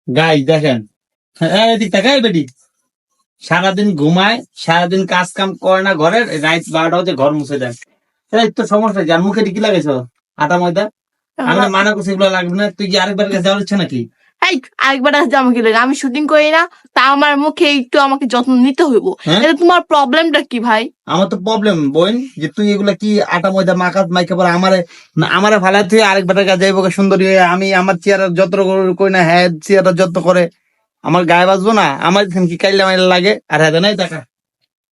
গাই দেখেন, এদিক তাকাই বেটি সারাদিন ঘুমায়, সারাদিন কাজ কাম করে না ঘরের, রাত 12টা হচ্ছে ঘর মুছে দেয়। এই তো সমস্যা, যার মুখে কি লাগাইছ? আটা ময়দা। আমি না মানা করছি এগুলো লাগবে না, তুই কি আরেকবার কাছে যাওয়ার ইচ্ছা নাকি? এই আরেকবার আসলে আমাকে লাগে, আমি শুটিং করি না, তা আমার মুখে একটু আমাকে যত্ন নিতে হইব। হ্যাঁ? এটা তোমার প্রবলেমটা কি ভাই? আমার তো প্রবলেম বোন, যে তুই এগুলা কি আটা ময়দা মাখাত মাইকা পরে আমারে ফালা তুই আরেকবার কাছে যাইব সুন্দরী হয়ে। আমি আমার চেয়ারের যত্ন করি না, হ্যাঁ চেয়ারের যত্ন করে। আমার গায়ে বাজবো না? আমার এখানে কি কাইলা মাইলা লাগে? আর হ্যাঁ নাই টাকা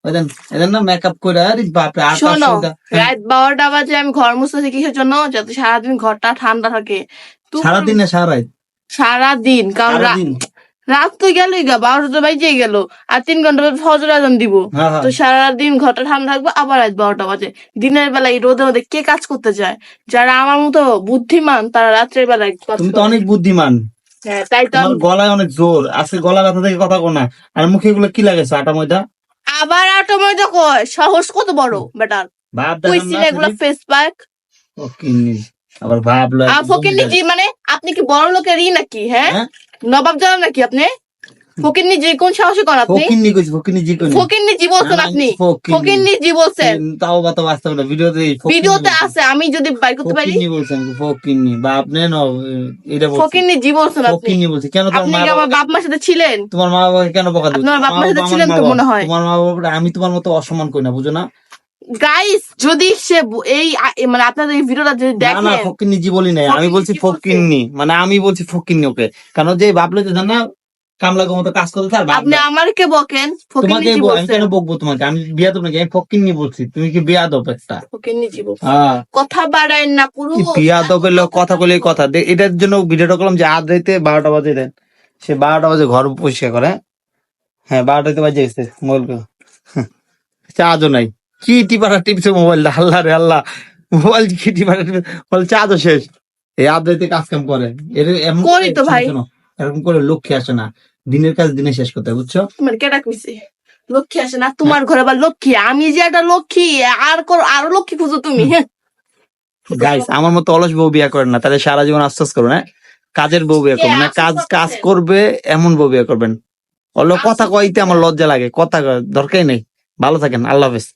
ওইদেন এদের না মেকআপ করে, আরে বাপরে আকাশ শোনো, সৌদা। হ্যাঁ, রাত 12টা বাজে আমি ঘর মুছতেছি কিসের জন্য? যাতে সারাদিন ঘরটা ঠান্ডা থাকে। সারাদিন না সারা রাত? সারাদিন, কারণ সারাদিন। রাত তো গেলই গা, 12টা তো বাজে গেল, আর 3 ঘন্টা পর ফজর আজান দিব। হ্যাঁ, হ্যাঁ। তো সারাদিন ঘরটা ঠান্ডা থাকবে, আবার রাত 12টা বাজে। দিনের বেলা এই রোদের মধ্যে কে কাজ করতে যায়? যারা আমার মতো বুদ্ধিমান তারা রাত্রের বেলায় কাজ তুমি তো করে। অনেক বুদ্ধিমান, হ্যাঁ, তাই তো তোমার গলায় অনেক জোর আছে, গলা ব্যথা থেকে কথা কোনা। আর মুখে এগুলো কি লাগাইছো আটা ময়দা? আবার অটোমেটিক কয় সাহস কত বড় বেটার? ভাব কই দেখান না সিনে এগুলা ফেস প্যাক? ফকিন্নি, আবার ভাবলো ফকিন্নি জি মানে আপনি কি বড় লোকের নাকি? হ্যাঁ, নবাব জানা নাকি আপনি? ফকিন্নি জি কোন সাহসে কর আপনি? ফকিন্নি কইছি, ফকিন্নি জি কইনি। ফকিন্নি জি বলছেন না, না, আপনি? ফকিন্নি। ফকিন্নি জি বলছেন? তাও বাতা বাস্তব না, ভিডিওতে ভিডিওতে আছে, আমি যদি বাইর করতে পারি। ফকিন্নি বলছেন, ফকিন্নি বা আপনি এটা বলছেন ফকিন্নি জি বলছেন আপনি? ফকিন্নি বলছি কেন? তোমার আপনি মা কি আমার বাপ মার সাথে ছিলেন? তোমার মা বাবাকে কেন বকা দিচ্ছ? আপনার বাপ মার সাথে ছিলেন তো মনে হয়। তোমার মা বাবা আমি তোমার মতো অসম্মান করি না, বুঝো না? গাইস, যদি সে মানে আপনাদের এই ভিডিওটা যদি না না, দেখেন, ফকিন্নি জি বলি নাই, আমি বলছি ফকিন্নি, মানে আমি বলছি ফকিন্নি ওকে। কারণ যে ভাবলে যে না কামলা মতো কাজ করতে আর আপনি আমারকে বকেন, ফকিন্নি তোমাকে জি আমি বলছেন। কেন বকবো তোমাকে? আমি বিয়া দেবো নাকি? আমি ফকিন্নি বলছি, তুমি কি বিয়া দেবো একটা? ফকিন্নি জি বলছেন। হ্যাঁ, কথা বাড়ায় না পুরো। বিয়া দেবো কথা বলে কথা এটার জন্য ভিডিওটা করলাম যে আজ রাইতে 12টা বাজে দেন, সে 12টা বাজে ঘর পরিষ্কার করে। হ্যাঁ 12টাতে বাজে গেছে মোবাইল, চার্জও নাই। কি টিপাটা টিপছে মোবাইল, আল্লাহ রে আল্লাহ, মোবাইল কি টিপাটা টিপে চার্জও শেষ। এই আদ্রাইতে কাজ কাম করে এমন করি তো ভাই। শোনো, এরকম করে লক্ষ্যে আসে না, দিনের কাজ দিনে শেষ করতে হয়, বুঝছো? মানে কেটা কইছে লক্ষ্মী আসে না? তোমার ঘরে আবার লক্ষ্মী, আমি যে একটা লক্ষ্মী, আরো লক্ষ্মী খুঁজো তুমি। গাইস, আমার মতো অলস বউ বিয়া করেন না, তাহলে সারা জীবন আফসোস করবেন। হ্যাঁ, কাজের বউ বিয়া করবেন না, কাজ কাজ করবে এমন বউ বিয়া করবেন। কথা কইতে আমার লজ্জা লাগে, কথা দরকারই নেই। ভালো থাকেন, আল্লাহ হাফেজ।